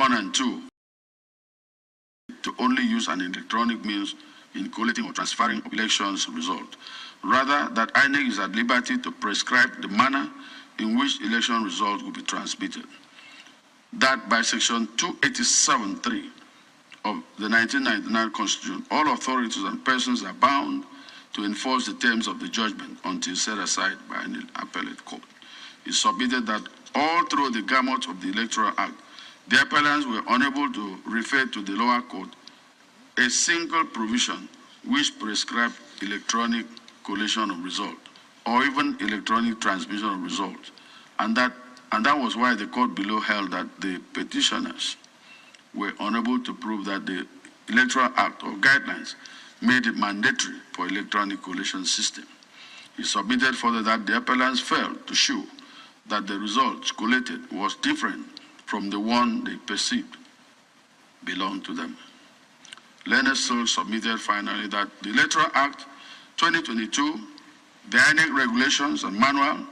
1 and 2 to only use an electronic means in collating or transferring elections result. Rather, that INEC is at liberty to prescribe the manner in which election results will be transmitted. That by Section 287(3) of the 1999 Constitution, all authorities and persons are bound to enforce the terms of the judgment until set aside by an appellate court. It submitted that all through the gamut of the Electoral Act, the appellants were unable to refer to the lower court a single provision which prescribed electronic collation of result or even electronic transmission of results. And that was why the court below held that the petitioners were unable to prove that the Electoral Act or guidelines made it mandatory for electronic collation system. He submitted further that the appellants failed to show that the results collated was different from the one they perceived belonged to them. Leonard Silk submitted finally that the Electoral Act 2022, the INEC regulations and manual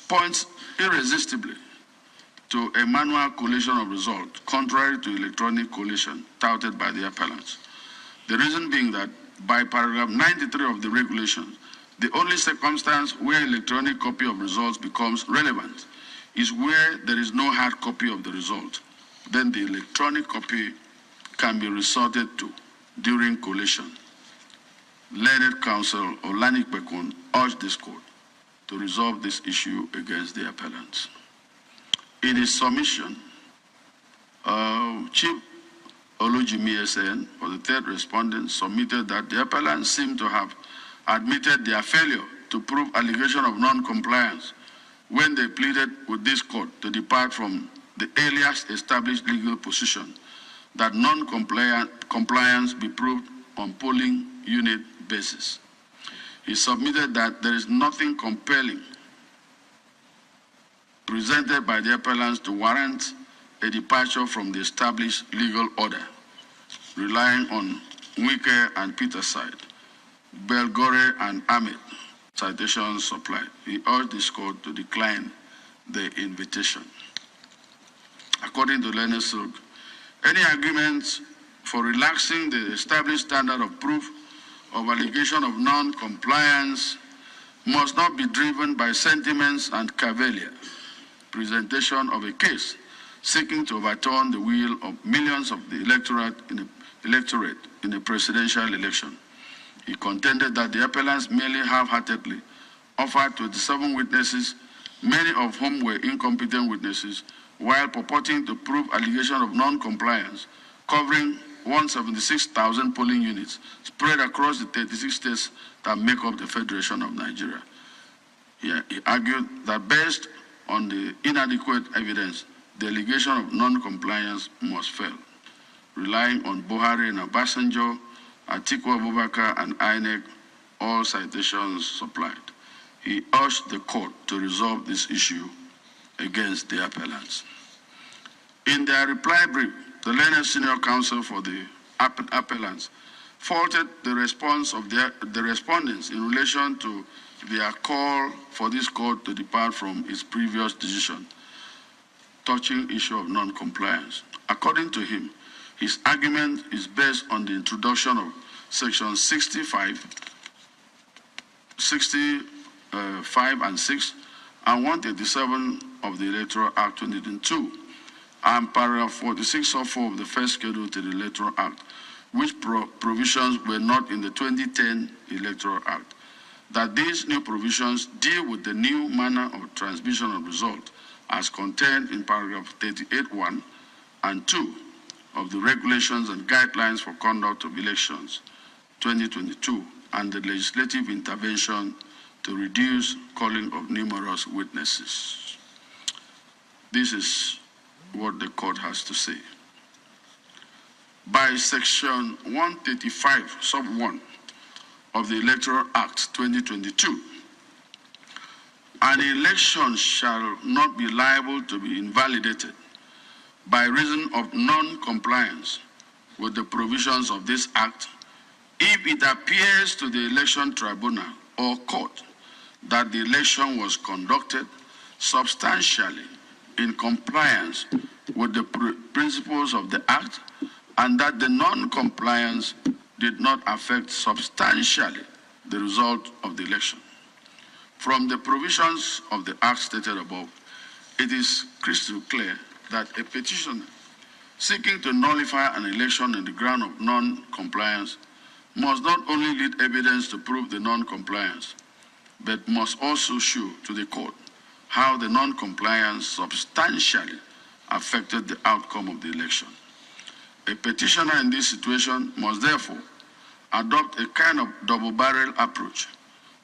points irresistibly to a manual collation of results contrary to electronic collation touted by the appellants. The reason being that by paragraph 93 of the regulations, the only circumstance where electronic copy of results becomes relevant is where there is no hard copy of the result. Then the electronic copy can be resorted to during collation. Learned counsel Olanik Bekun urged this court to resolve this issue against the appellants. In his submission, Chief Olujimi SN, or the third respondent, submitted that the appellants seem to have admitted their failure to prove allegation of non-compliance when they pleaded with this court to depart from the earliest established legal position that non-compliance be proved on polling unit basis. He submitted that there is nothing compelling presented by the appellants to warrant a departure from the established legal order, relying on Wike and Peterside, Belgore and Ahmed citations supplied. He urged this court to decline the invitation. According to Leonard Silk, any agreements for relaxing the established standard of proof of allegation of non-compliance must not be driven by sentiments and cavalier presentation of a case seeking to overturn the will of millions of the electorate in a presidential election. He contended that the appellants merely half-heartedly offered 27 witnesses, many of whom were incompetent witnesses, while purporting to prove allegation of non-compliance, covering 176,000 polling units spread across the 36 states that make up the Federation of Nigeria. He argued that based on the inadequate evidence, the allegation of non-compliance must fail, relying on Buhari and Obasanjo, Atiku Abubakar, and INEC, all citations supplied. He urged the court to resolve this issue against the appellants. In their reply brief, the learned senior counsel for the appellants faulted the response of the respondents in relation to their call for this court to depart from its previous decision touching issue of non-compliance. According to him, his argument is based on the introduction of Section 65 and 6 and 187 of the Electoral Act 2022 and paragraph 46 or 4 of the first schedule to the Electoral Act, which provisions were not in the 2010 Electoral Act, that these new provisions deal with the new manner of transmission of result as contained in paragraph 38(1) and 2 of the Regulations and Guidelines for Conduct of Elections 2022 and the legislative intervention to reduce calling of numerous witnesses. This is what the court has to say. By Section 135, sub 1 of the Electoral Act 2022, an election shall not be liable to be invalidated by reason of non-compliance with the provisions of this Act if it appears to the election tribunal or court that the election was conducted substantially in compliance with the principles of the Act and that the non-compliance did not affect substantially the result of the election. From the provisions of the Act stated above, it is crystal clear that a petitioner seeking to nullify an election on the ground of non-compliance must not only lead evidence to prove the non-compliance, but must also show to the court how the non-compliance substantially affected the outcome of the election. A petitioner in this situation must therefore adopt a kind of double-barrel approach.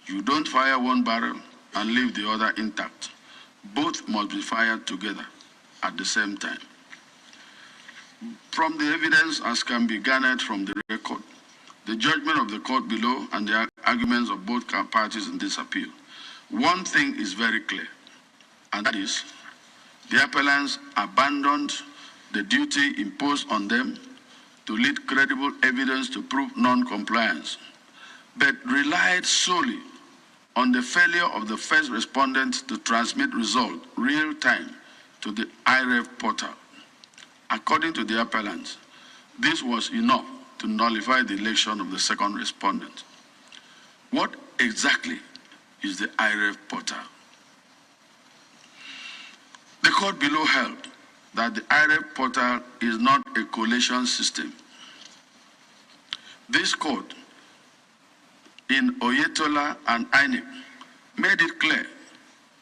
You don't fire one barrel and leave the other intact. Both must be fired together at the same time. From the evidence as can be garnered from the record, the judgment of the court below and the arguments of both parties in this appeal, one thing is very clear, and that is the appellants abandoned the duty imposed on them to lead credible evidence to prove non-compliance, but relied solely on the failure of the first respondent to transmit results real-time to the IREF portal. According to the appellants, this was enough to nullify the election of the second respondent. What exactly is the IREF portal? The court below held that the IREF portal is not a collation system. This court in Oyetola and INEC made it clear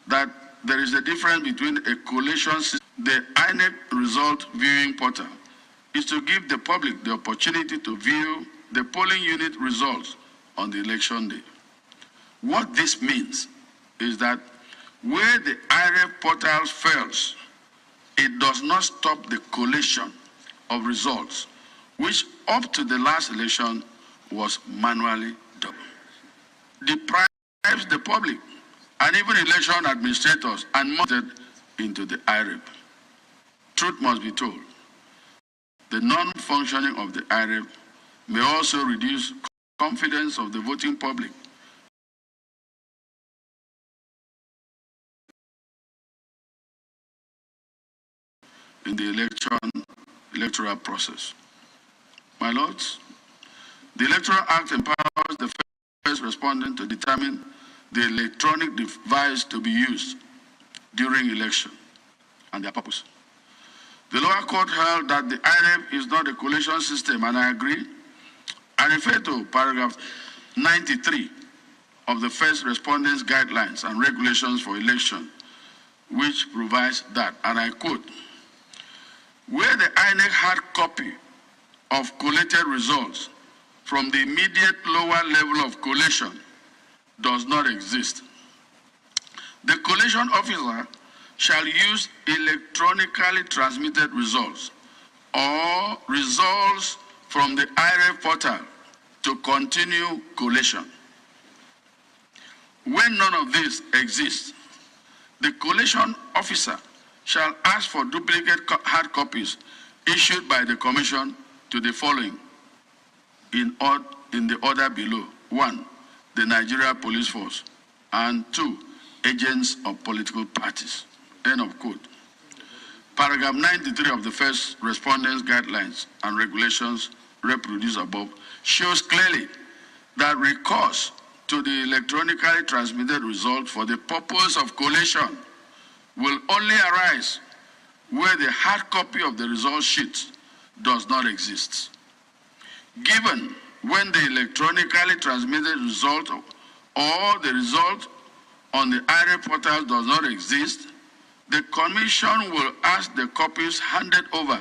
that there is a difference between a collation system. The INEC result viewing portal is to give the public the opportunity to view the polling unit results on the election day. What this means is that where the IREF portal fails, it does not stop the collation of results, which up to the last election was manually done. Deprives the public and even election administrators and monitored into the IREF. Truth must be told. The non-functioning of the IREF may also reduce confidence of the voting public in the electoral process. My lords, the Electoral Act empowers the first respondent to determine the electronic device to be used during election and their purpose. The lower court held that the IREF is not a collation system, and I agree. I refer to paragraph 93 of the first respondent's guidelines and regulations for election, which provides that, and I quote, where the INEC hard copy of collated results from the immediate lower level of collation does not exist, the collation officer shall use electronically transmitted results or results from the IREF portal to continue collation. When none of this exists, the collation officer shall ask for duplicate hard copies issued by the Commission to the following in the order below. 1, the Nigeria Police Force, and 2, agents of political parties. End of quote. Paragraph 93 of the first respondent's guidelines and regulations reproduced above shows clearly that recourse to the electronically transmitted result for the purpose of collation will only arise where the hard copy of the result sheet does not exist. Given when the electronically transmitted result or the result on the IREF portal does not exist, the Commission will ask the copies handed over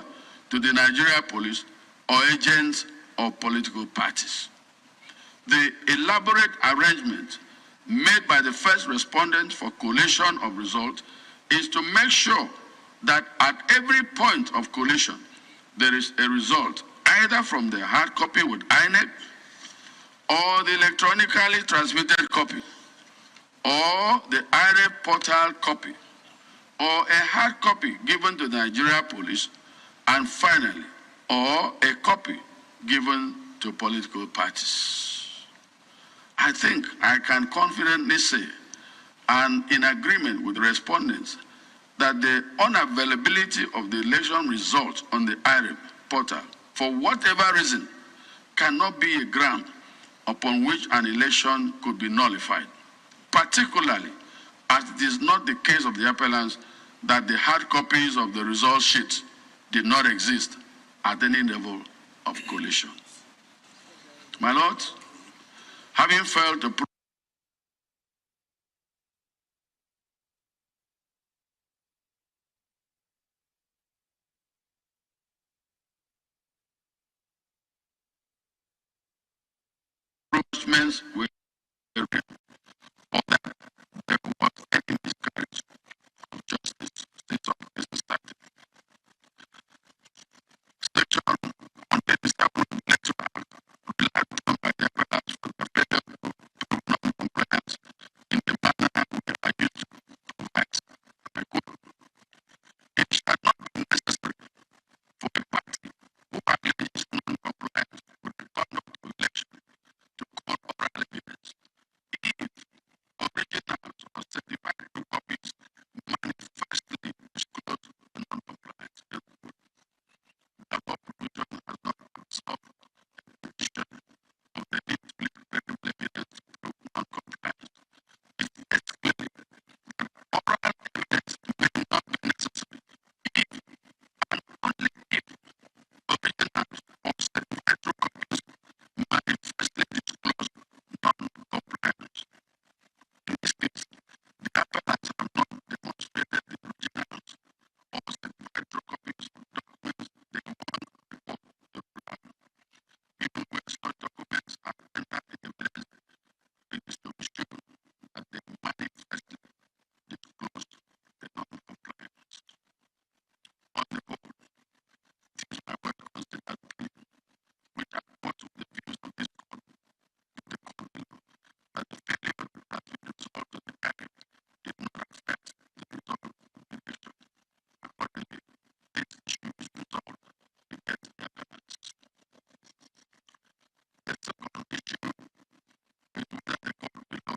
to the Nigeria Police or agents of political parties. The elaborate arrangement made by the first respondent for collation of results is to make sure that at every point of collation, there is a result either from the hard copy with INEC or the electronically transmitted copy or the IREF portal copy or a hard copy given to the Nigeria Police, and finally, or a copy given to political parties. I think I can confidently say, and in agreement with respondents, that the unavailability of the election results on the IREP portal, for whatever reason, cannot be a ground upon which an election could be nullified, particularly as it is not the case of the appellants that the hard copies of the result sheets did not exist at any level of collation. My Lord, having failed to approachments with the or that there was any miscarriage of justice, state of society. Section 137 of the electoral act relied on by the appellants for the failure to prove non-compliance in the manner we are used to provide. I quote, it shall not be necessary for a party who alleges non-compliance with the conduct of election to call oral evidence if originals or certified copies manifestly disclose the non-compliance. The above provision has not solved the petition of the need to credible evidence to prove non-compliance. It states clearly that oral evidence may not be necessary if and only if originals or certified copies manifestly disclose non-compliance. In this case, the appellants have not demonstrated the originals or certified copies of documents they want before the plan. Even when such documents are entered in evidence, it is to be sure that they manifestly disclose the non-compliance. On the whole, it is my word considered clear, which accords with the views of this court, the court below, that the failure that will result of the act did not affect the result of the election. Accordingly, this issue is resolved against the appellants. The second issue is whether the court below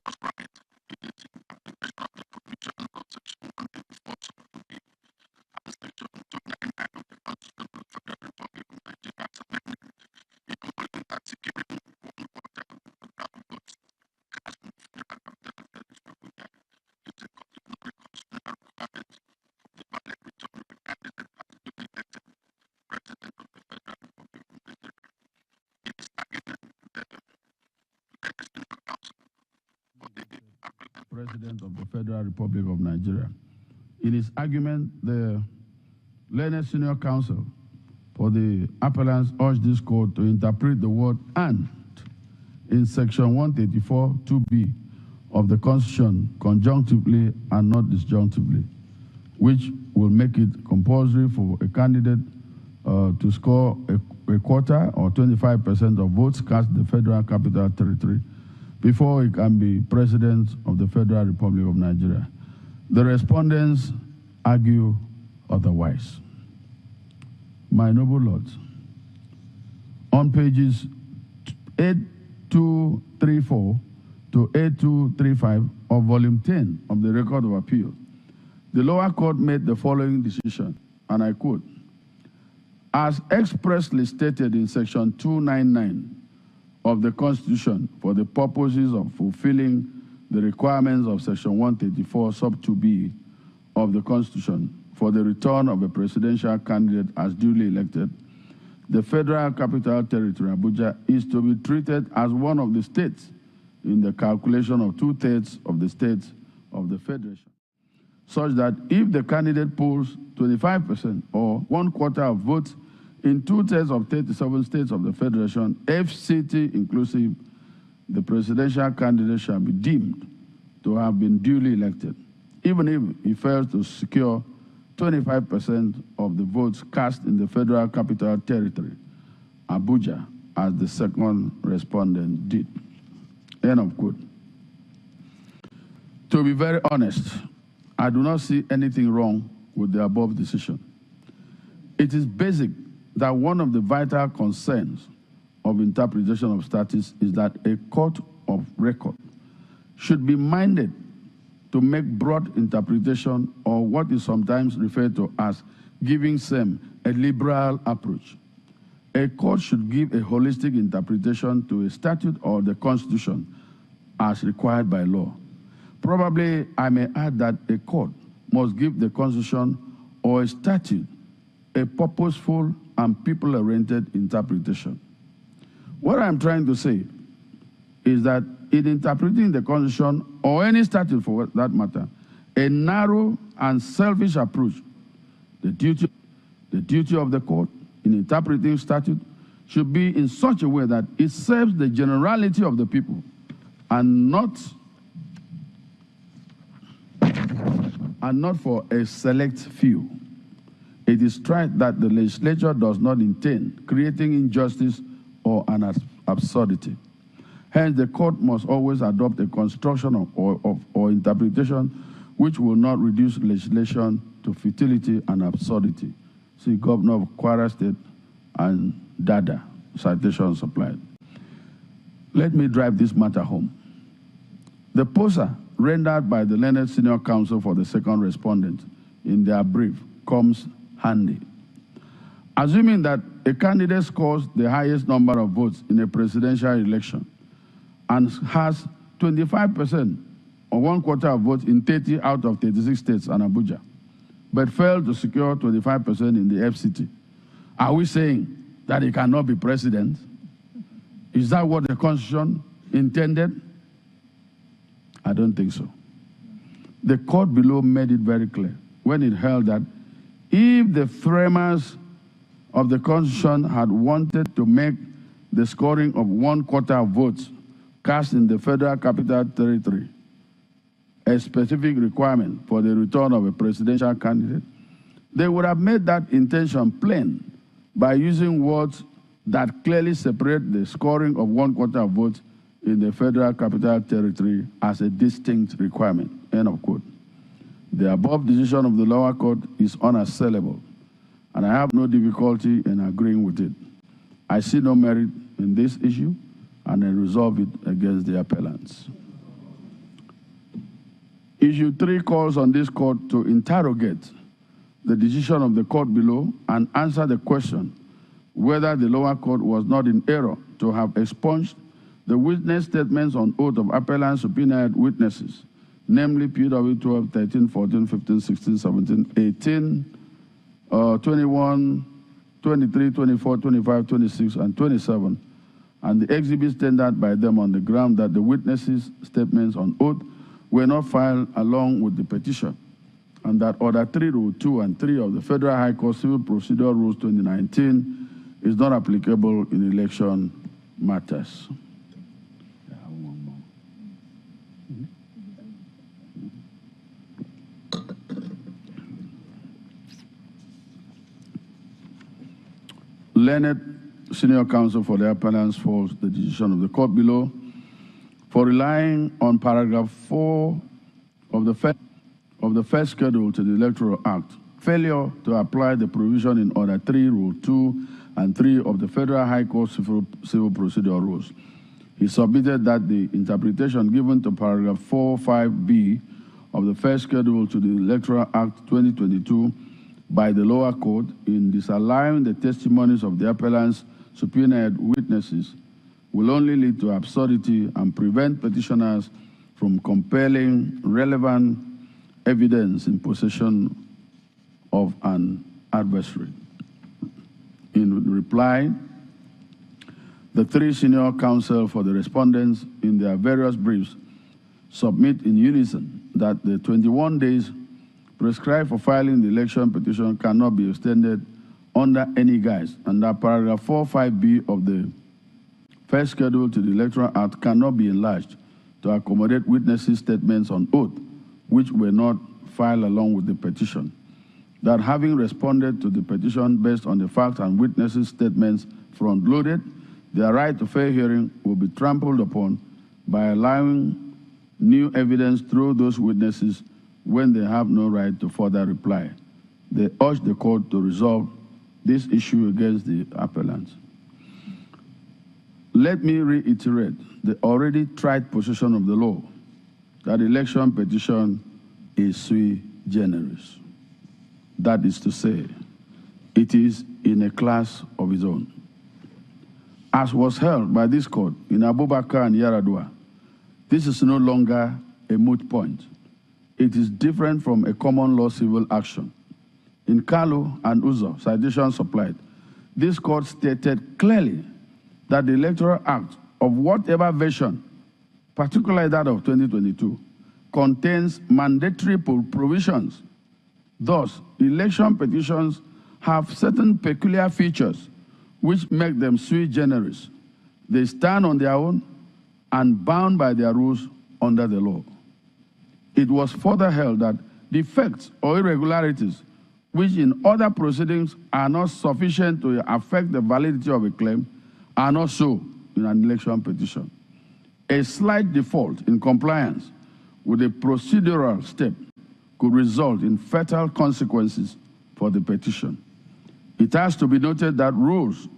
was right in its interpretation of the provisions of Section 184 sub-2b and Section 299 of the Constitution of the Federal Republic of Nigeria as amended, in holding that securing 1/4 of the federal votes cast in the Federal Capital Territory is a constitutional constitutional requirement of the valid return of a candidate as duly elected President of the Federal Republic of Nigeria. It is argument that the Legislative Council for the appellant President of the Federal Republic of Nigeria. In his argument, the learned senior counsel for the appellants urged this court to interpret the word "and" in Section 134 2b of the Constitution conjunctively and not disjunctively, which will make it compulsory for a candidate to score a quarter or 25% of votes cast in the Federal Capital Territory before he can be President of the Federal Republic of Nigeria. The respondents argue otherwise. My noble lords, on pages 8234 to 8235 of Volume 10 of the Record of Appeal, the lower court made the following decision, and I quote, as expressly stated in Section 299 of the Constitution for the purposes of fulfilling the requirements of Section 134 sub-2b of the Constitution for the return of a presidential candidate as duly elected, the Federal Capital Territory, Abuja, is to be treated as one of the states in the calculation of 2/3 of the states of the Federation, such that if the candidate polls 25% or 1/4 of votes in 2/3 of 37 states of the Federation, FCT inclusive, the presidential candidate shall be deemed to have been duly elected, even if he fails to secure 25% of the votes cast in the Federal Capital Territory, Abuja, as the second respondent did. End of quote. To be very honest, I do not see anything wrong with the above decision. It is basic that one of the vital concerns of interpretation of statutes is that a court of record should be minded to make broad interpretation, or what is sometimes referred to as giving same a liberal approach. A court should give a holistic interpretation to a statute or the Constitution as required by law. Probably I may add that a court must give the Constitution or a statute a purposeful and people-oriented interpretation. What I'm trying to say is that in interpreting the Constitution or any statute for that matter, a narrow and selfish approach, the duty of the court in interpreting statute should be in such a way that it serves the generality of the people and not for a select few. It is tried that the legislature does not intend creating injustice or an absurdity. Hence, the court must always adopt a construction or interpretation which will not reduce legislation to futility and absurdity. See Governor of Kwara State and Dada, citation supplied. Let me drive this matter home. The POSA rendered by the learned senior counsel for the second respondent in their brief comes handy. Assuming that a candidate scores the highest number of votes in a presidential election and has 25% or 1/4 of votes in 30 out of 36 states and Abuja, but failed to secure 25% in the FCT, are we saying that he cannot be president? Is that what the Constitution intended? I don't think so. The court below made it very clear when it held that if the framers of the Constitution had wanted to make the scoring of 1/4 of votes cast in the Federal Capital Territory a specific requirement for the return of a presidential candidate, they would have made that intention plain by using words that clearly separate the scoring of 1/4 of votes in the Federal Capital Territory as a distinct requirement, end of quote. The above decision of the lower court is unassailable, and I have no difficulty in agreeing with it. I see no merit in this issue, and I resolve it against the appellants. Issue 3 calls on this court to interrogate the decision of the court below and answer the question whether the lower court was not in error to have expunged the witness statements on oath of appellant subpoenaed witnesses, namely PW 12, 13, 14, 15, 16, 17, 18, 21, 23, 24, 25, 26, and 27, and the exhibits tendered by them on the ground that the witnesses' statements on oath were not filed along with the petition, and that Order 3, Rule 2 and 3 of the Federal High Court Civil Procedure Rules 2019 is not applicable in election matters. Learned senior counsel for the appellants faults the decision of the court below for relying on paragraph 4 of the first schedule to the Electoral Act, failure to apply the provision in Order 3, Rule 2 and 3 of the Federal High Court Civil Procedure Rules. He submitted that the interpretation given to paragraph 4.5b of the first schedule to the Electoral Act 2022 by the lower court in disallowing the testimonies of the appellant's subpoenaed witnesses will only lead to absurdity and prevent petitioners from compelling relevant evidence in possession of an adversary. In reply, the 3 senior counsel for the respondents in their various briefs submit in unison that the 21 days prescribed for filing the election petition cannot be extended under any guise, and that paragraph 4.5b of the first schedule to the Electoral Act cannot be enlarged to accommodate witnesses' statements on oath, which were not filed along with the petition. That having responded to the petition based on the facts and witnesses' statements front-loaded, their right to fair hearing will be trampled upon by allowing new evidence through those witnesses when they have no right to further reply. They urge the court to resolve this issue against the appellants. Let me reiterate the already tried position of the law that election petition is sui generis. That is to say, it is in a class of its own. As was held by this court in Abubakar and Yaradua, this is no longer a moot point. It is different from a common law civil action. In Kalu and Uzo, citation supplied, this court stated clearly that the Electoral Act of whatever version, particularly that of 2022, contains mandatory provisions. Thus, election petitions have certain peculiar features which make them sui generis. They stand on their own and bound by their rules under the law. It was further held that defects or irregularities which in other proceedings are not sufficient to affect the validity of a claim are not so in an election petition. A slight default in compliance with a procedural step could result in fatal consequences for the petition. It has to be noted that rules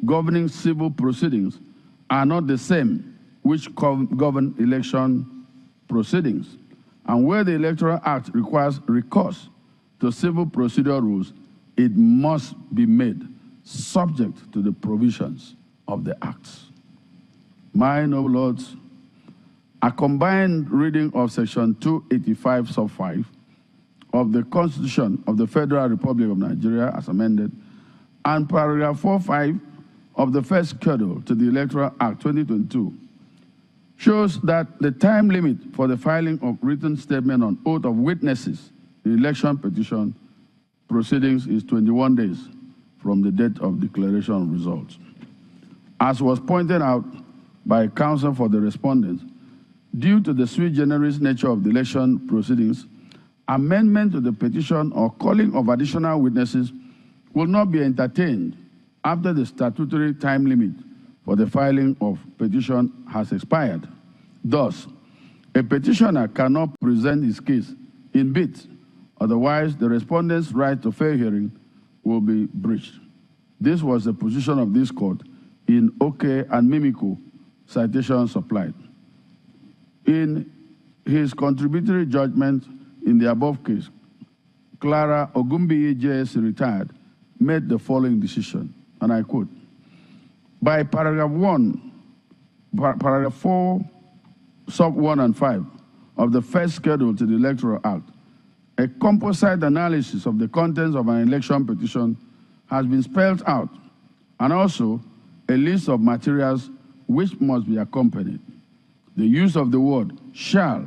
governing civil proceedings are not the same which govern election proceedings. And where the Electoral Act requires recourse to civil procedure rules, it must be made subject to the provisions of the Acts. My noble lords, a combined reading of Section 285, sub 5 of the Constitution of the Federal Republic of Nigeria as amended, and paragraph 45 of the first schedule to the Electoral Act 2022 shows that the time limit for the filing of written statement on oath of witnesses in election petition proceedings is 21 days from the date of declaration of results. As was pointed out by counsel for the respondents, due to the sui generis nature of the election proceedings, amendment to the petition or calling of additional witnesses will not be entertained after the statutory time limit for the filing of petition has expired. Thus, a petitioner cannot present his case in bits, otherwise the respondent's right to fair hearing will be breached. This was the position of this court in Oke and Mimiko, citation supplied. In his contributory judgment in the above case, Clara Ogumbiye JS retired, made the following decision, and I quote, by paragraph 4, sub 1 and 5 of the first schedule to the Electoral Act, a composite analysis of the contents of an election petition has been spelled out, and also a list of materials which must be accompanied. The use of the word shall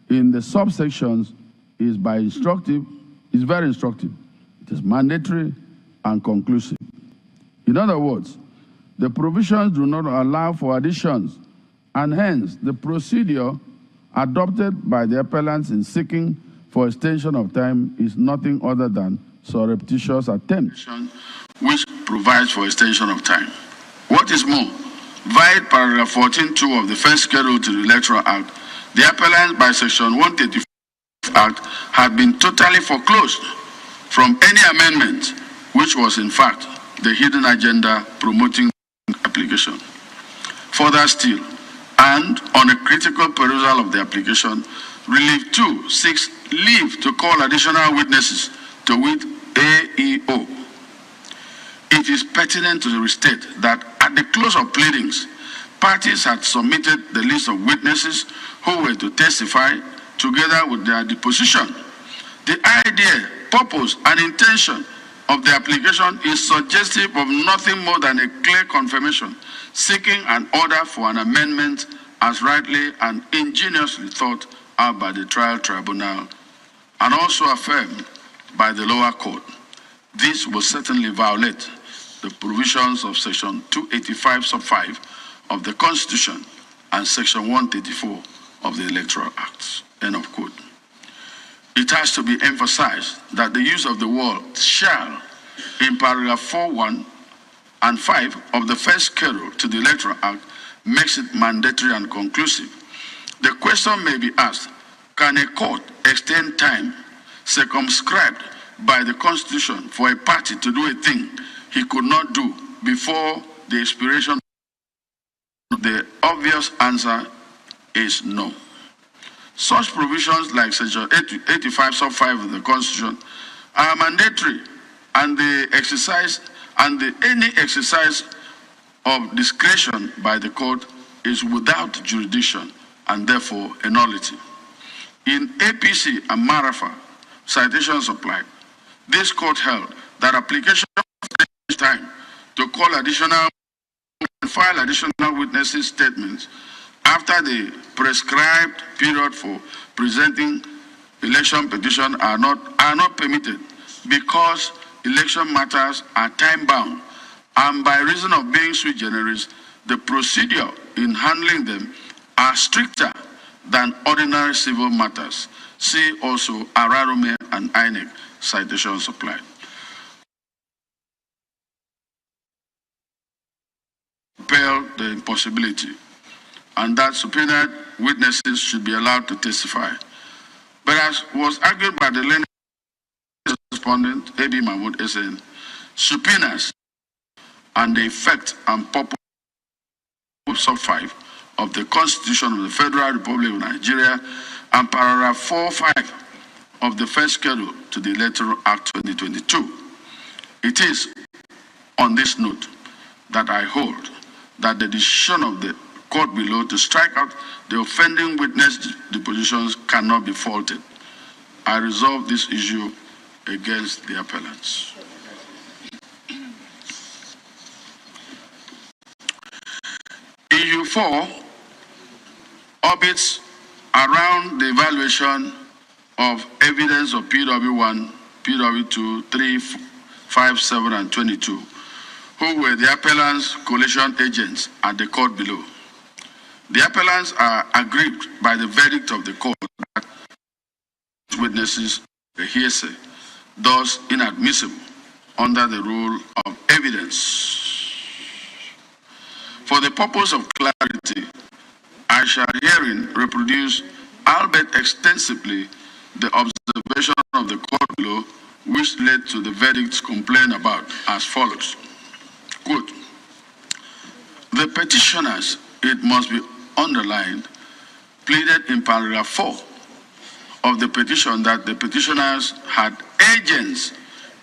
in the subsections is very instructive. It is mandatory and conclusive. In other words, the provisions do not allow for additions, and hence the procedure adopted by the appellants in seeking for extension of time is nothing other than surreptitious attempt, which provides for extension of time. What is more, via paragraph 14.2 of the first schedule to the Electoral Act, the appellants by section 135 Act had been totally foreclosed from any amendment, which was in fact the hidden agenda promoting application. Further still, and on a critical perusal of the application, Relief 2 seeks leave to call additional witnesses, to wit AEO. It is pertinent to restate that at the close of pleadings, parties had submitted the list of witnesses who were to testify together with their deposition. The idea, purpose, and intention of the application is suggestive of nothing more than a clear confirmation, seeking an order for an amendment as rightly and ingeniously thought out by the trial tribunal and also affirmed by the lower court. This will certainly violate the provisions of section 285 sub 5 of the Constitution and section 134 of the Electoral Acts. End of quote. It has to be emphasized that the use of the word shall in paragraph 4.1 and 5 of the first schedule to the Electoral Act makes it mandatory and conclusive. The question may be asked, can a court extend time circumscribed by the Constitution for a party to do a thing he could not do before the expiration? The obvious answer is no. Such provisions like Section 85 sub 5 of the Constitution are mandatory, and any exercise of discretion by the court is without jurisdiction and therefore a nullity. In APC and Marafa, citations applied. This court held that application of time to call additional and file additional witnesses' statements after the prescribed period for presenting election petition are not permitted because election matters are time-bound, and by reason of being sui generis, the procedure in handling them are stricter than ordinary civil matters. See also Ararume and INEC citations applied. Compel the impossibility, and that subpoenaed witnesses should be allowed to testify. But as was argued by the learned respondent, A.B. Mahmoud SN, subpoenas and the effect and purpose of sub 5 of the Constitution of the Federal Republic of Nigeria and paragraph 4.5 of the first schedule to the Electoral Act 2022. It is on this note that I hold that the decision of the court below to strike out the offending witness depositions cannot be faulted. I resolve this issue against the appellants. Issue 4 orbits around the evaluation of evidence of PW1, PW2, 3, 5, 7, and 22, who were the appellants' coalition agents at the court below. The appellants are aggrieved by the verdict of the court that witnesses were hearsay, thus inadmissible under the rule of evidence. For the purpose of clarity, I shall herein reproduce, albeit extensively, the observation of the court below, which led to the verdicts complained about as follows. Quote, the petitioners, it must be underlined, pleaded in paragraph 4 of the petition that the petitioners had agents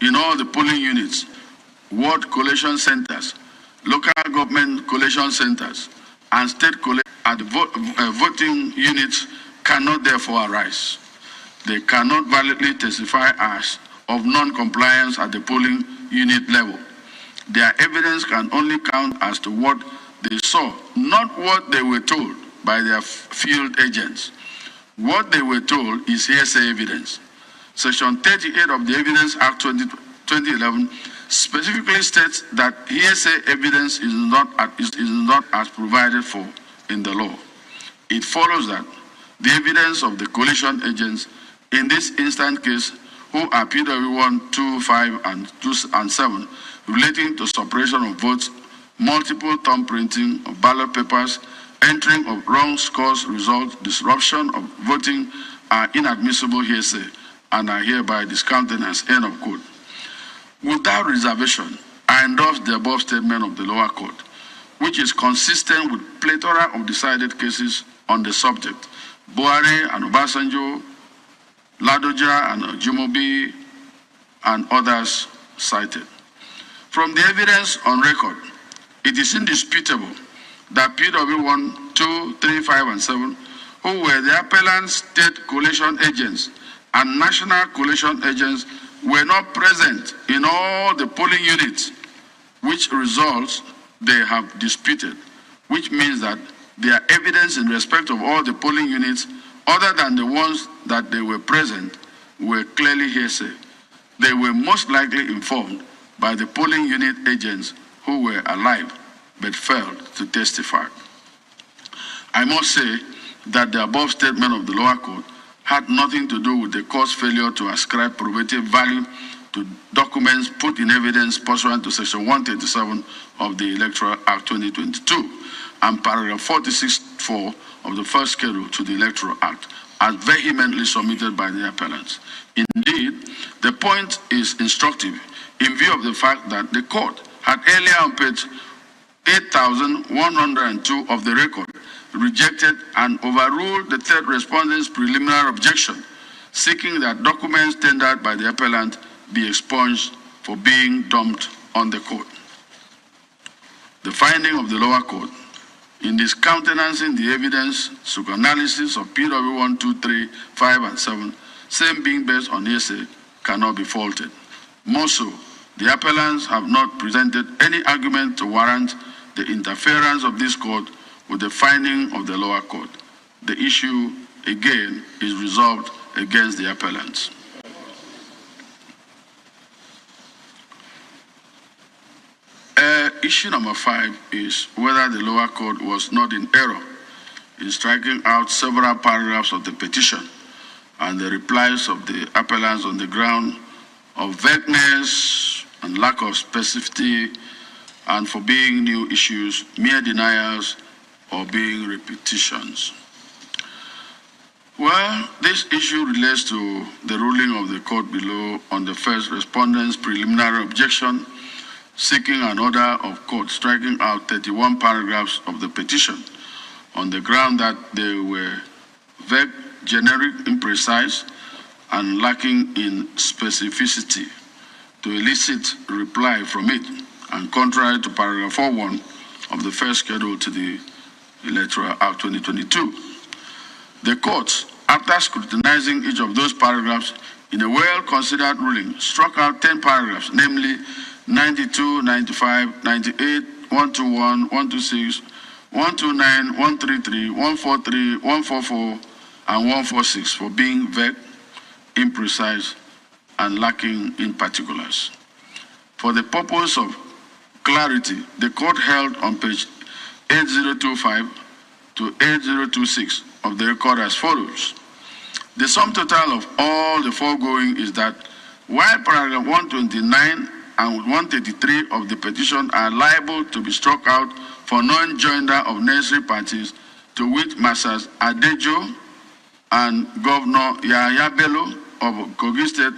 in all the polling units, ward collation centers, local government collation centers, and state collation at the voting units cannot therefore arise. They cannot validly testify as of non-compliance at the polling unit level. Their evidence can only count as to what they saw, not what they were told by their field agents. What they were told is hearsay evidence. Section 38 of the Evidence Act 2011 specifically states that hearsay evidence is not as provided for in the law. It follows that the evidence of the coalition agents in this instant case, who are PW1, 2, 5, and 7, relating to suppression of votes, multiple thumb printing of ballot papers, entering of wrong scores results, disruption of voting, are inadmissible hearsay and are hereby discounted as end of quote. Without reservation, I endorse the above statement of the lower court, which is consistent with plethora of decided cases on the subject. Buhari and Obasanjo, Ladoja and Jumobi, and others cited. From the evidence on record, it is indisputable that PW1, 2, 3, 5, and 7, who were the appellant state coalition agents and national coalition agents, were not present in all the polling units, which results they have disputed, which means that their evidence in respect of all the polling units, other than the ones that they were present, were clearly hearsay. They were most likely informed by the polling unit agents who were alive but failed to testify. I must say that the above statement of the lower court had nothing to do with the court's failure to ascribe probative value to documents put in evidence pursuant to Section 137 of the Electoral Act 2022 and paragraph 46.4 of the first schedule to the Electoral Act, as vehemently submitted by the appellants. Indeed, the point is instructive in view of the fact that the court had earlier on page 8,102 of the record rejected and overruled the third respondent's preliminary objection, seeking that documents tendered by the appellant be expunged for being dumped on the court. The finding of the lower court in discountenancing the evidence psychoanalysis of PW 1, 2, 3, 5, and 7, same being based on hearsay, cannot be faulted. More so, the appellants have not presented any argument to warrant the interference of this court with the finding of the lower court. The issue, again, is resolved against the appellants. Issue number 5 is whether the lower court was not in error in striking out several paragraphs of the petition and the replies of the appellants on the ground of vagueness and lack of specificity and for being new issues, mere denials, or being repetitions. Well, this issue relates to the ruling of the court below on the first respondent's preliminary objection, seeking an order of court striking out 31 paragraphs of the petition on the ground that they were vague, generic, imprecise, and lacking in specificity to elicit reply from it, and contrary to paragraph 4.1 of the first schedule to the Electoral Act 2022. The court, after scrutinizing each of those paragraphs in a well-considered ruling, struck out 10 paragraphs, namely 92, 95, 98, 121, 126, 129, 133, 143, 144, and 146 for being vague, imprecise, and lacking in particulars. For the purpose of clarity, the court held on page 8025 to 8026 of the record as follows. The sum total of all the foregoing is that while paragraph 129 and 133 of the petition are liable to be struck out for non-joinder of necessary parties, to which Messrs. Adejo and Governor Yahaya Bello of Kogi State,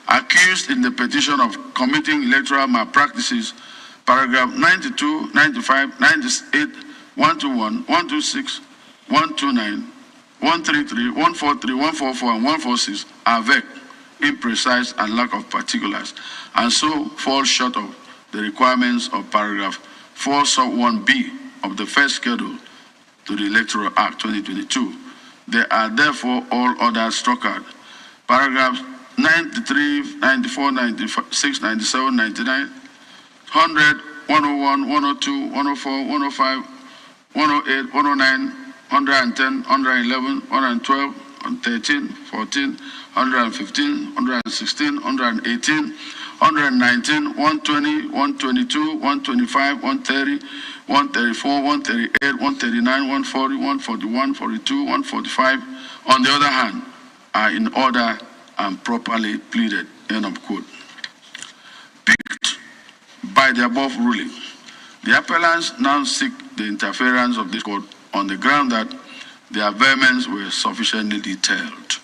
accused in the petition of committing electoral malpractices, paragraph 92, 95, 98, 121, 126, 129, 133, 143, 144, and 146 are vague, imprecise, and lack of particulars, and so fall short of the requirements of paragraph 4 sub 1b of the first schedule to the Electoral Act 2022. They are therefore all others struck out. Paragraphs 93, 94, 96, 97, 99, 100, 101, 102, 104, 105, 108, 109, 110, 111, 112, 113, 14, 115, 116, 118, 119, 120, 122, 125, 130, 134, 138, 139, 140, 141, 42, 145, on the other hand, are in order and properly pleaded, end of quote. Picked by the above ruling, the appellants now seek the interference of this court on the ground that their vehemence were sufficiently detailed.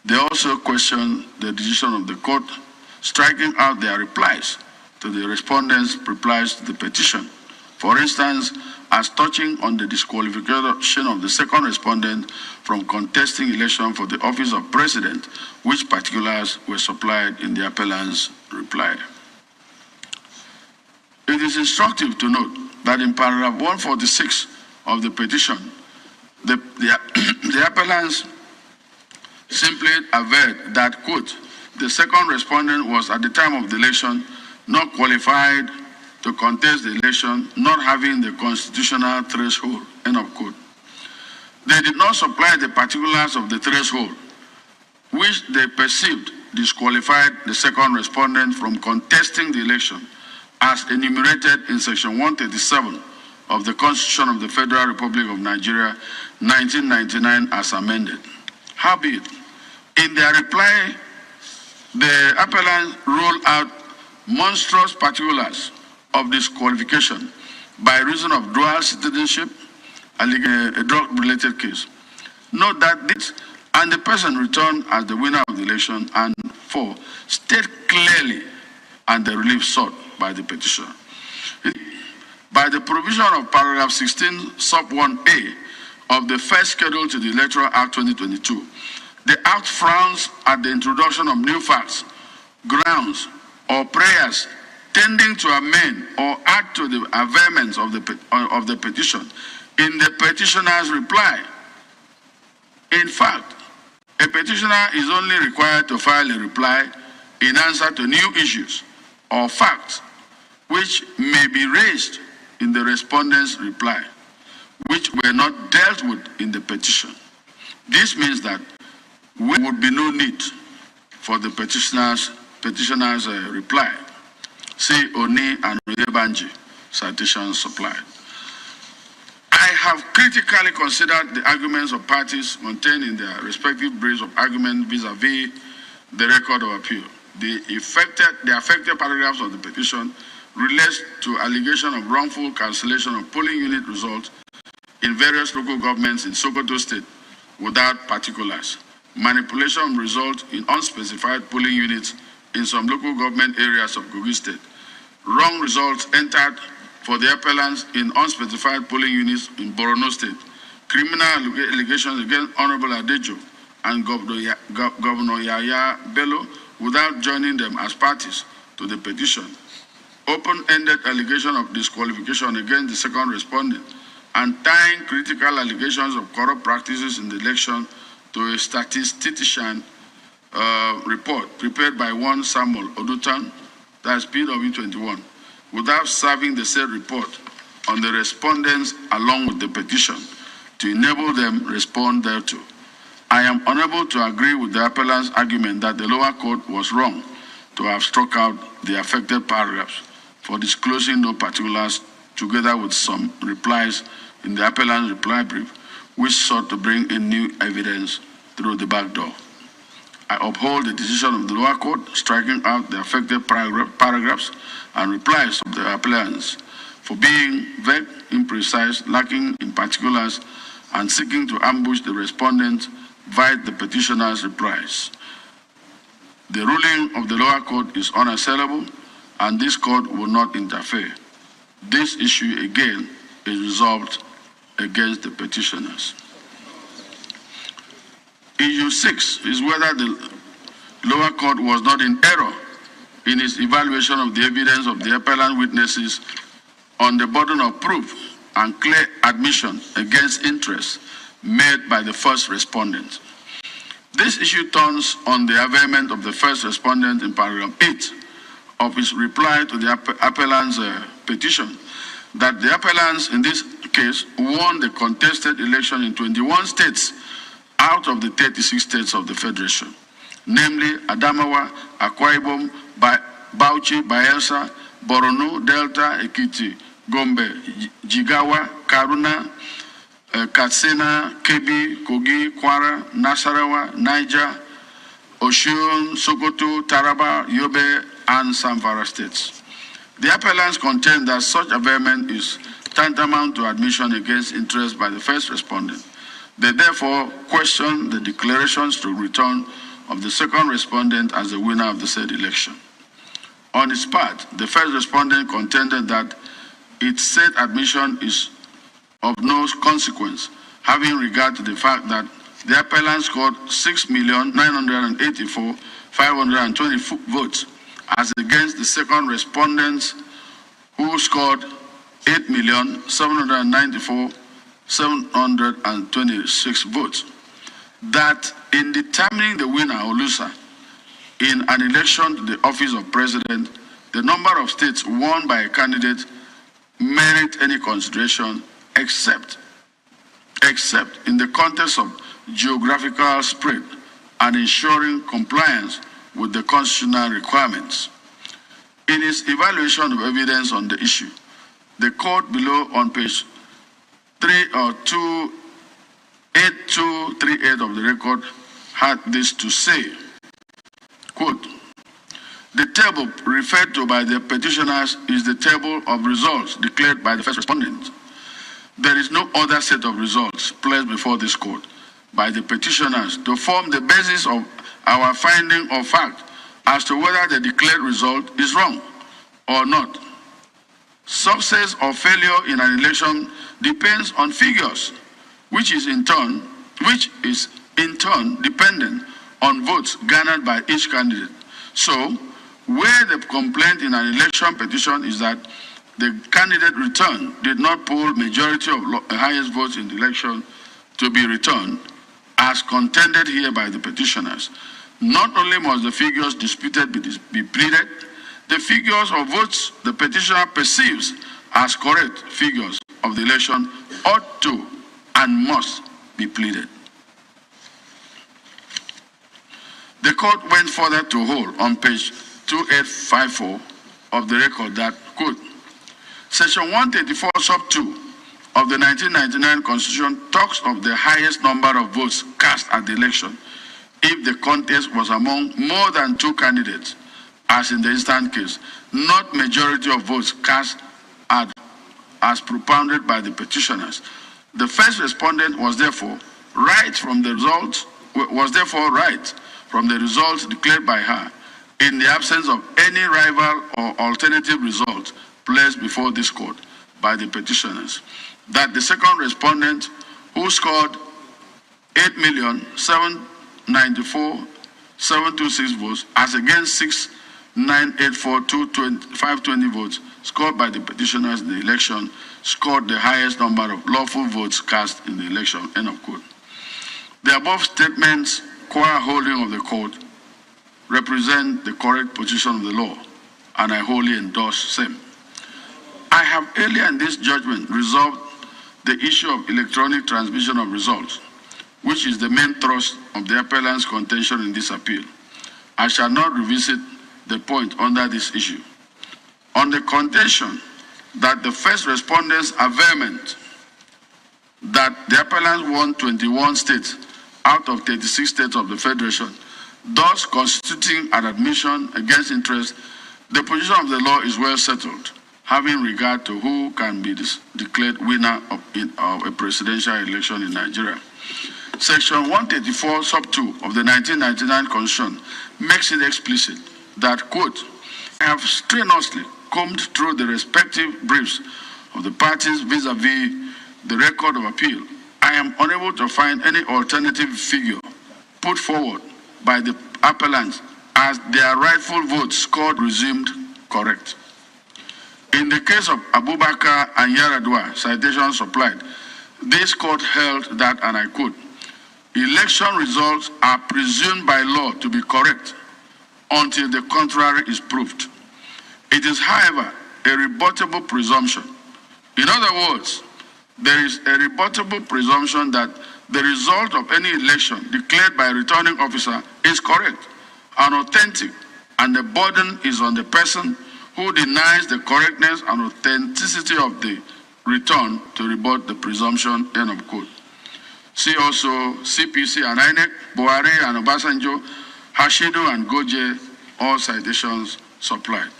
They also question the decision of the court striking out their replies to the respondents' replies to the petition. For instance, as touching on the disqualification of the second respondent from contesting election for the office of president, which particulars were supplied in the appellant's reply. It is instructive to note that in paragraph 146 of the petition, the appellants simply averred that, quote, the second respondent was at the time of the election not qualified to contest the election, not having the constitutional threshold, end of quote. They did not supply the particulars of the threshold, which they perceived disqualified the second respondent from contesting the election, as enumerated in section 137 of the Constitution of the Federal Republic of Nigeria, 1999, as amended. Howbeit, in their reply, the appellant ruled out monstrous particulars of disqualification by reason of dual citizenship, a drug-related case. Note that this and the person returned as the winner of the election, and 4, state clearly and the relief sought by the petitioner. By the provision of paragraph 16 sub 1a of the first schedule to the Electoral Act 2022. The Act frowns at the introduction of new facts, grounds, or prayers tending to amend or add to the averments of the petition in the petitioner's reply. In fact, a petitioner is only required to file a reply in answer to new issues or facts which may be raised in the respondent's reply, which were not dealt with in the petition. This means that there would be no need for the petitioner's reply. See Oni and Oyebanji, citations supplied. I have critically considered the arguments of parties contained in their respective briefs of argument vis-a-vis the record of appeal. The affected paragraphs of the petition relates to allegation of wrongful cancellation of polling unit results in various local governments in Sokoto State without particulars, manipulation of results in unspecified polling units in some local government areas of Kogi State, wrong results entered for the appellants in unspecified polling units in Borno State, criminal allegations against Honorable Adejo and Governor Yaya Bello without joining them as parties to the petition, open-ended allegation of disqualification against the second respondent, and tying critical allegations of corrupt practices in the election to a statistician report prepared by one Samuel Odutan, that's PW21, without serving the said report on the respondents along with the petition to enable them respond thereto. I am unable to agree with the appellant's argument that the lower court was wrong to have struck out the affected paragraphs for disclosing no particulars, together with some replies in the appellant's reply brief, which sought to bring in new evidence through the back door. I uphold the decision of the lower court, striking out the affected paragraphs and replies of the appellants for being vague, imprecise, lacking in particulars, and seeking to ambush the respondent via the petitioner's replies. The ruling of the lower court is unassailable, and this court will not interfere. This issue, again, is resolved against the petitioners. Issue 6 is whether the lower court was not in error in its evaluation of the evidence of the appellant witnesses on the burden of proof and clear admission against interest made by the first respondent. This issue turns on the averment of the first respondent in paragraph 8 of his reply to the appellant's petition, that the appellants in this case won the contested election in 21 states out of the 36 states of the Federation, namely Adamawa, Akwa Ibom, Bauchi, Bayelsa, Borno, Delta, Ekiti, Gombe, Jigawa, Kaduna, Katsina, Kebbi, Kogi, Kwara, Nasarawa, Niger, Osun, Sokoto, Taraba, Yobe, and Zamfara states. The appellants contend that such averment is tantamount to admission against interest by the first respondent. They therefore question the declarations to return of the second respondent as the winner of the said election. On its part, the first respondent contended that its said admission is of no consequence, having regard to the fact that the appellant scored 6,984,520 votes, as against the second respondents who scored 8,794,726 votes. That in determining the winner or loser in an election to the office of president, the number of states won by a candidate merit any consideration except in the context of geographical spread and ensuring compliance with the constitutional requirements. In its evaluation of evidence on the issue, the court below on page 8238 of the record had this to say, quote, "The table referred to by the petitioners is the table of results declared by the first respondent. There is no other set of results placed before this court by the petitioners to form the basis of our finding of fact as to whether the declared result is wrong or not. Success or failure in an election depends on figures which is in turn dependent on votes garnered by each candidate. So, where the complaint in an election petition is that the candidate returned did not poll majority of highest votes in the election to be returned, as contended here by the petitioners, not only must the figures disputed be pleaded, the figures of votes the petitioner perceives as correct figures of the election ought to and must be pleaded. The court went further to hold on page 2854 of the record that, quote, Section 134 sub 2 of the 1999 Constitution talks of the highest number of votes cast at the election if the contest was among more than two candidates, as in the instant case, not majority of votes cast as propounded by the petitioners. The first respondent was therefore right from the results declared by her in the absence of any rival or alternative result placed before this court by the petitioners. That the second respondent, who scored 8,794,726 votes as against 6,984,520 votes scored by the petitioners in the election, scored the highest number of lawful votes cast in the election, end of quote. The above statements, qua holding of the court, represent the correct position of the law, and I wholly endorse same. I have earlier in this judgment resolved the issue of electronic transmission of results, which is the main thrust of the appellant's contention in this appeal. I shall not revisit the point under this issue. On the contention that the first respondent's averment that the appellant won 21 states out of 36 states of the Federation, thus constituting an admission against interest, the position of the law is well settled, having regard to who can be declared winner of a presidential election in Nigeria. Section 134, sub 2 of the 1999 Constitution makes it explicit that, quote, I have strenuously combed through the respective briefs of the parties vis-a-vis the record of appeal. I am unable to find any alternative figure put forward by the appellants as their rightful votes scored resumed correct. In the case of Abubakar and Yaradua, citation supplied, this court held that, and I quote, election results are presumed by law to be correct until the contrary is proved. It is, however, a rebuttable presumption. In other words, there is a rebuttable presumption that the result of any election declared by a returning officer is correct and authentic, and the burden is on the person who denies the correctness and authenticity of the return to rebut the presumption, end of quote. See also CPC and INEC, Buhari and Obasanjo, Hashidu and Goje, all citations supplied.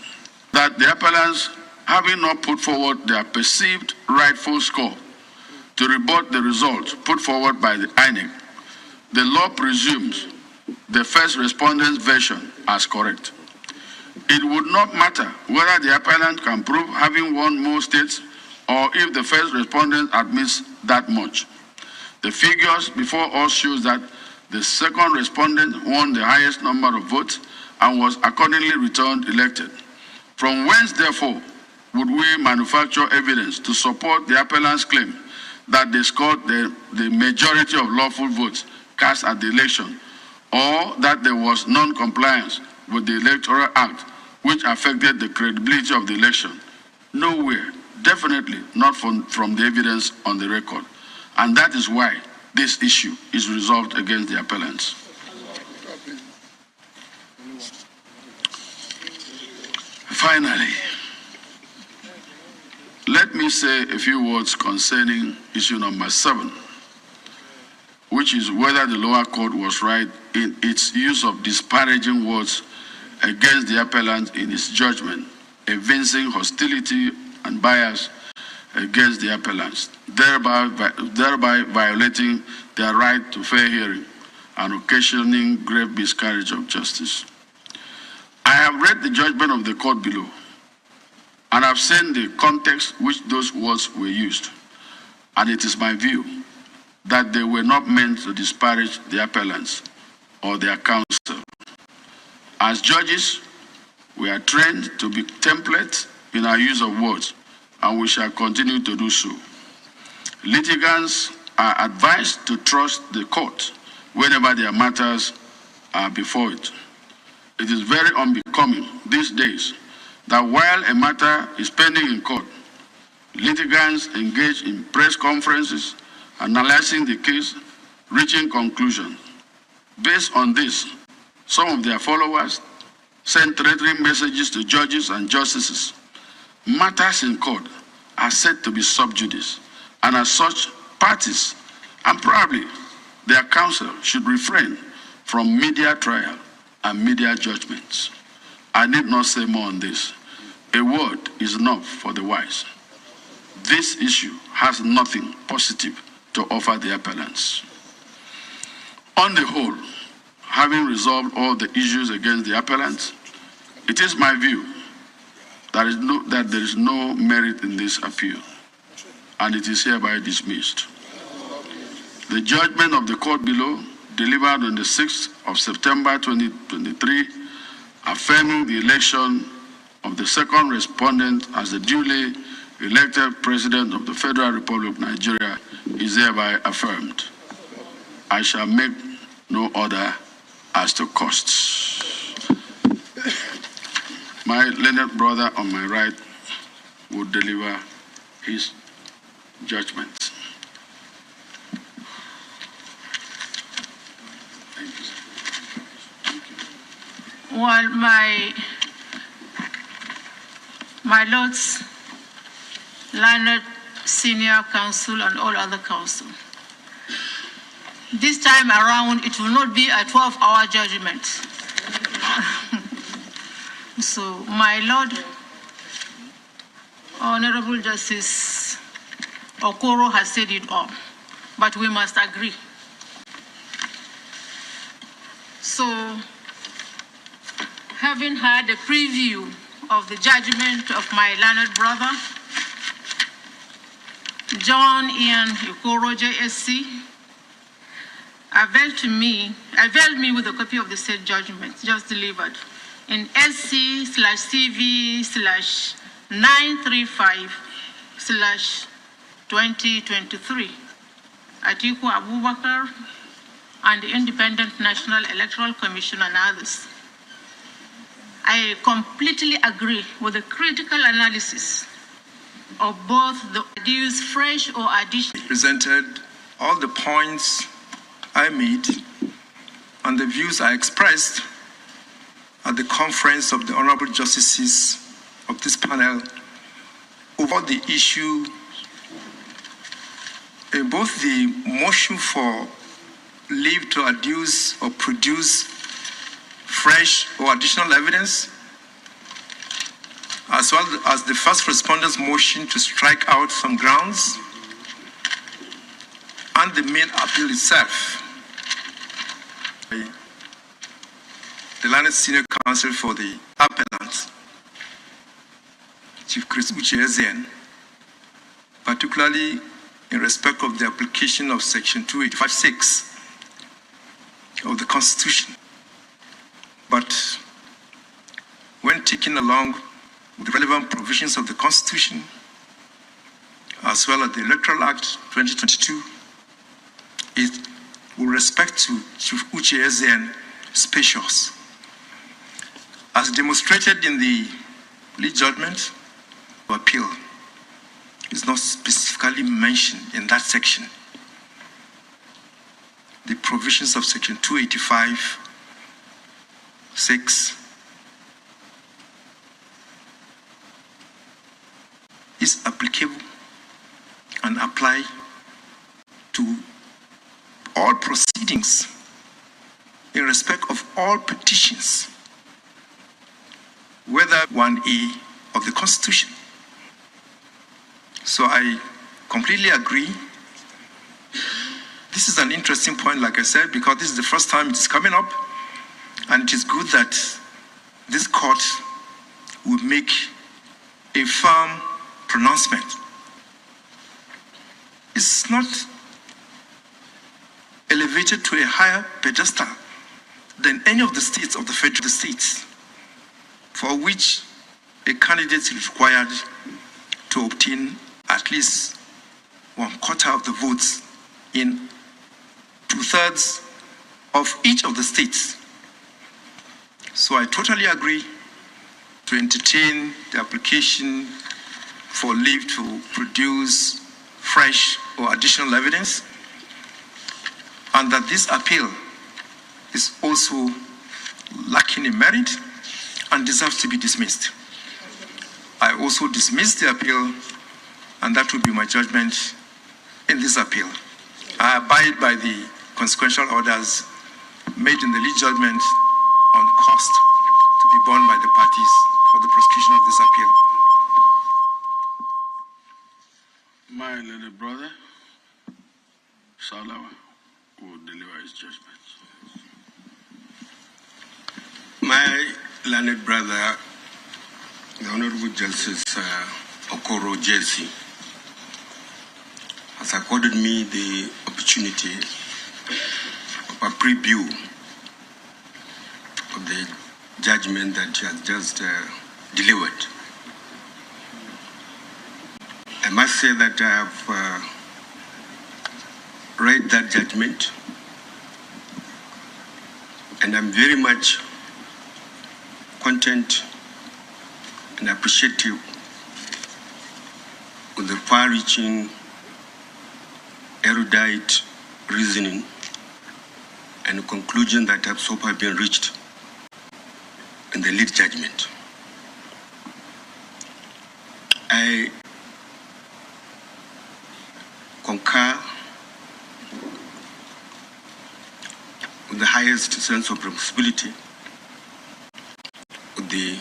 That the appellants, having not put forward their perceived rightful score to rebut the results put forward by the INEC, the law presumes the first respondent's version as correct. It would not matter whether the appellant can prove having won more states or if the first respondent admits that much. The figures before us shows that the second respondent won the highest number of votes and was accordingly returned elected. From whence, therefore, would we manufacture evidence to support the appellant's claim that they scored the majority of lawful votes cast at the election, or that there was non-compliance with the Electoral Act, which affected the credibility of the election? Nowhere, definitely not from the evidence on the record. And that is why this issue is resolved against the appellants. Finally, let me say a few words concerning issue number 7, which is whether the lower court was right in its use of disparaging words against the appellant in its judgment, evincing hostility and bias against the appellants, thereby violating their right to fair hearing and occasioning grave miscarriage of justice. I have read the judgment of the court below, and I've seen the context which those words were used, and it is my view that they were not meant to disparage the appellants or their counsel. As judges, we are trained to be temperate in our use of words, and we shall continue to do so. Litigants are advised to trust the court whenever their matters are before it. It is very unbecoming these days that while a matter is pending in court, litigants engage in press conferences, analyzing the case, reaching conclusions. Based on this, some of their followers send threatening messages to judges and justices. Matters in court are said to be sub judice, and as such, parties and probably their counsel should refrain from media trial and media judgments. I need not say more on this. A word is enough for the wise. This issue has nothing positive to offer the appellants. On the whole, having resolved all the issues against the appellants, it is my view that there is no merit in this appeal, and it is hereby dismissed. The judgment of the court below, delivered on the 6th of September 2023, affirming the election of the second respondent as the duly elected President of the Federal Republic of Nigeria, is hereby affirmed. I shall make no order as to costs. My learned brother on my right will deliver his judgment. Well, my lords, learned senior counsel and all other counsel, this time around it will not be a 12-hour judgment. So, my Lord, Honorable Justice Okoro has said it all, but we must agree. So, having had a preview of the judgment of my learned brother, John Ian Okoro, JSC, availed me with a copy of the said judgment just delivered in SC/CV/935/2023, Atiku Abubakar and the Independent National Electoral Commission and others. I completely agree with the critical analysis of both the adduced fresh or additional. Presented all the points I made and the views I expressed at the conference of the Honorable Justices of this panel over the issue, both the motion for leave to adduce or produce fresh or additional evidence, as well as the first respondent's motion to strike out some grounds, and the main appeal itself. The learned senior counsel for the appellant, Chief Chris Uche, particularly in respect of the application of Section 285(6) of the Constitution. But when taken along with the relevant provisions of the Constitution, as well as the Electoral Act 2022, it with respect to Chief Uche Ezean spacious. As demonstrated in the lead judgment, appeal is not specifically mentioned in that section. The provisions of Section 285(6) is applicable and apply to all proceedings in respect of all petitions, whether 1A of the Constitution. So I completely agree. This is an interesting point, like I said, because this is the first time it's coming up, and it is good that this court will make a firm pronouncement. It's not elevated to a higher pedestal than any of the states of the federal states, for which a candidate is required to obtain at least 1/4 of the votes in 2/3 of each of the states. So I totally agree to entertain the application for leave to produce fresh or additional evidence, and that this appeal is also lacking in merit and deserves to be dismissed. I also dismiss the appeal, and that will be my judgment in this appeal. I abide by the consequential orders made in the lead judgment on cost to be borne by the parties for the prosecution of this appeal. My little brother, Salawa, will deliver his judgment. My learned brother, the Honorable Justice Okoro Jesse, has accorded me the opportunity of a preview of the judgment that he has just delivered. I must say that I have read that judgment, and I'm very much content and appreciative with the far-reaching, erudite reasoning and conclusion that have so far been reached in the lead judgment. I concur with the highest sense of responsibility with the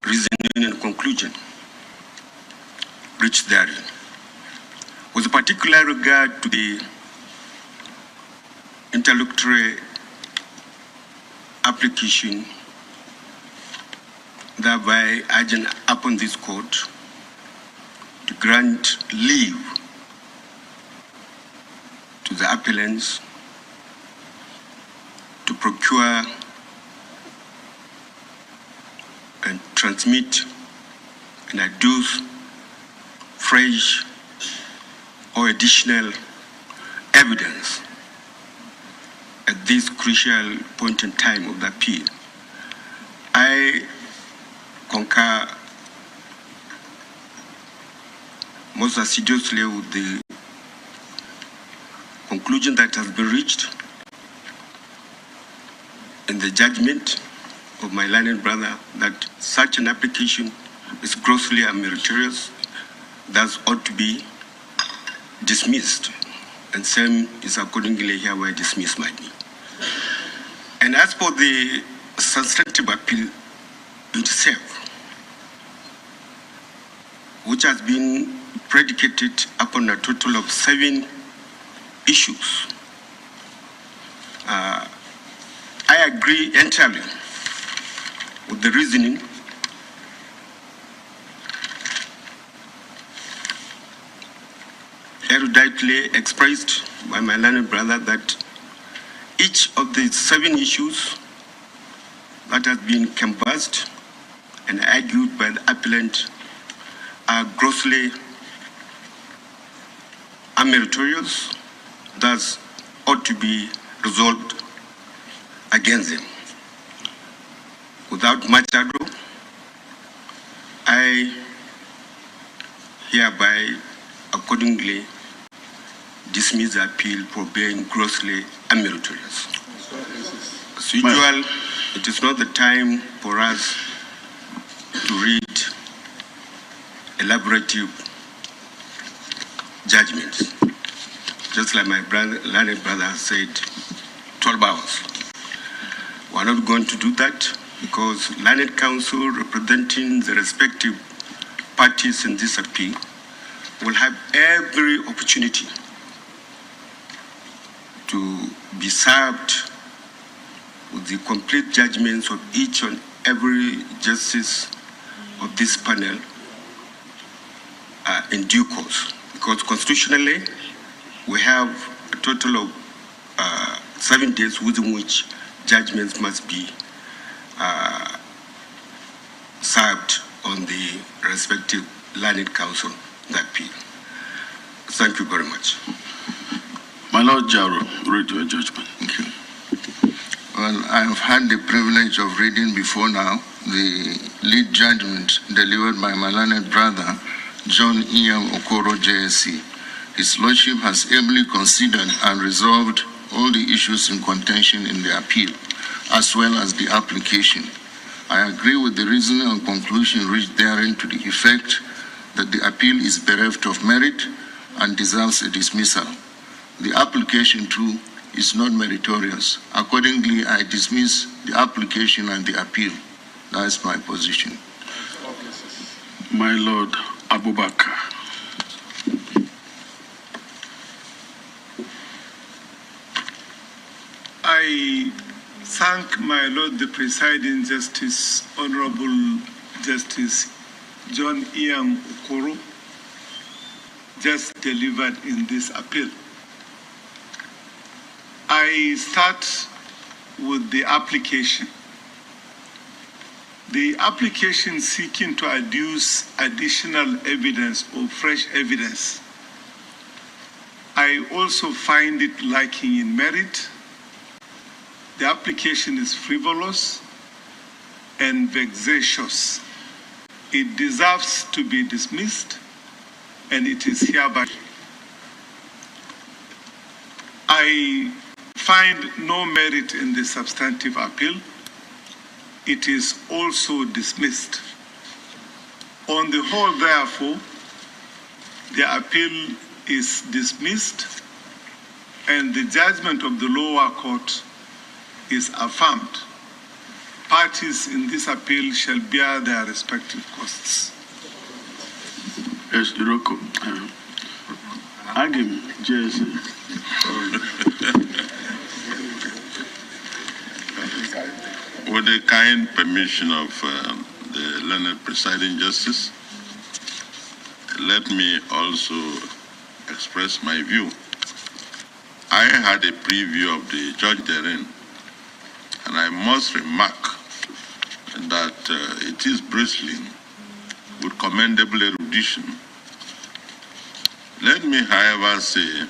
reasoning and conclusion reached therein. With particular regard to the interlocutory application, thereby urging upon this court to grant leave to the appellants to procure and transmit and adduce fresh or additional evidence at this crucial point in time of the appeal. I concur most assiduously with the conclusion that has been reached in the judgment of my learned brother that such an application is grossly unmeritorious, thus ought to be dismissed, and same is accordingly hereby dismissed by me. And as for the substantive appeal itself, which has been predicated upon a total of 7 issues, I agree entirely with the reasoning eruditely expressed by my learned brother that each of the 7 issues that have been canvassed and argued by the appellant are grossly unmeritorious, thus ought to be resolved against them. Without much ado, I hereby accordingly dismiss the appeal for being grossly unmeritorious. As usual, it is not the time for us to read elaborative judgments. Just like my learned brother has said, 12 hours. We're not going to do that because learned counsel representing the respective parties in this appeal will have every opportunity to be served with the complete judgments of each and every justice of this panel in due course. Because constitutionally, we have total of 7 days within which judgments must be served on the respective learned counsel that appeal. Thank you very much. My Lord Jaro, read your judgment. Thank you. Well, I have had the privilege of reading before now the lead judgment delivered by my learned brother, John Iam Okoro, JSC. His Lordship has ably considered and resolved all the issues in contention in the appeal, as well as the application. I agree with the reasoning and conclusion reached therein to the effect that the appeal is bereft of merit and deserves a dismissal. The application, too, is not meritorious. Accordingly, I dismiss the application and the appeal. That is my position. My Lord Abubakar. I thank my Lord the Presiding Justice, Honorable Justice John Iam Okoro, just delivered in this appeal. I start with the application. The application seeking to adduce additional evidence or fresh evidence, I also find it lacking in merit. The application is frivolous and vexatious. It deserves to be dismissed, and it is hereby. I find no merit in the substantive appeal. It is also dismissed. On the whole, therefore, the appeal is dismissed and the judgment of the lower court is affirmed. Parties in this appeal shall bear their respective costs. Yes, Iroko. Agim, JSC. With the kind permission of the learned presiding justice, let me also express my view. I had a preview of the judge therein, and I must remark that it is bristling with commendable erudition. Let me, however, say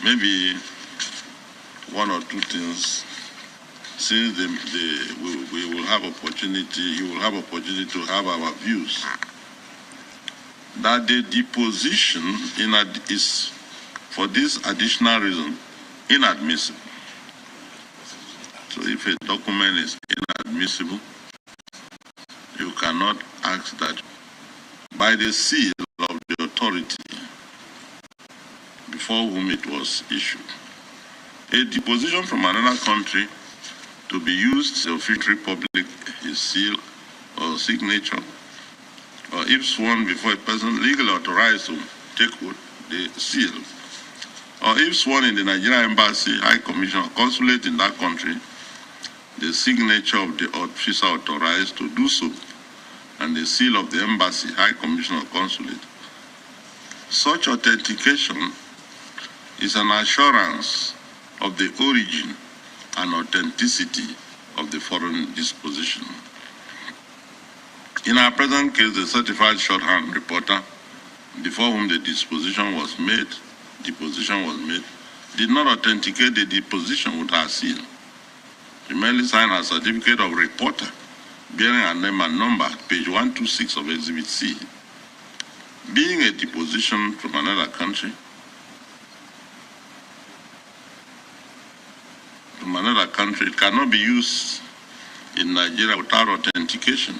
maybe one or two things, since we will have opportunity, you will have opportunity to have our views, that the deposition is, for this additional reason, inadmissible. So if a document is inadmissible, you cannot ask that by the seal of the authority before whom it was issued. A deposition from another country to be used to official public, his seal or signature, or if sworn before a person legally authorized to take the seal, or if sworn in the Nigerian Embassy, High Commission, or consulate in that country, the signature of the officer authorized to do so, and the seal of the Embassy, High Commission, or consulate. Such authentication is an assurance of the origin and authenticity of the foreign disposition. In our present case, the certified shorthand reporter, before whom the deposition was made, did not authenticate the deposition with her seal. She merely signed a certificate of reporter bearing her name and number, page 126 of Exhibit C. Being a deposition from another country, it cannot be used in Nigeria without authentication.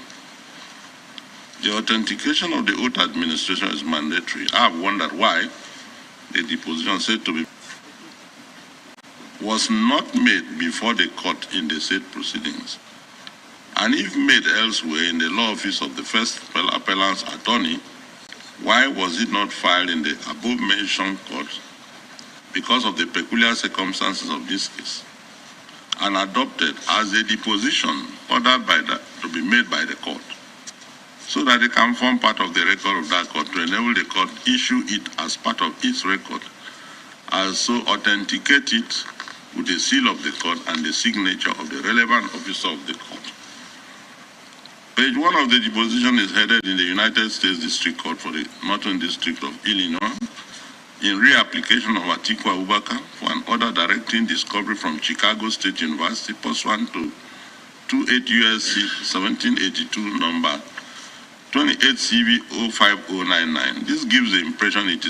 The authentication of the oath administration is mandatory. I have wondered why the deposition said to be was not made before the court in the said proceedings. And if made elsewhere in the law office of the first appellant's attorney, why was it not filed in the above-mentioned court because of the peculiar circumstances of this case, and adopted as a deposition ordered to be made by the court, so that it can form part of the record of that court to enable the court issue it as part of its record also authenticate it with the seal of the court and the signature of the relevant officer of the court. Page 1 of the deposition is headed in the United States District Court for the Northern District of Illinois in reapplication of Atiku Abubakar for an order directing discovery from Chicago State University pursuant to 28 U.S.C. 1782 number 28 CV 05099. This gives the impression it is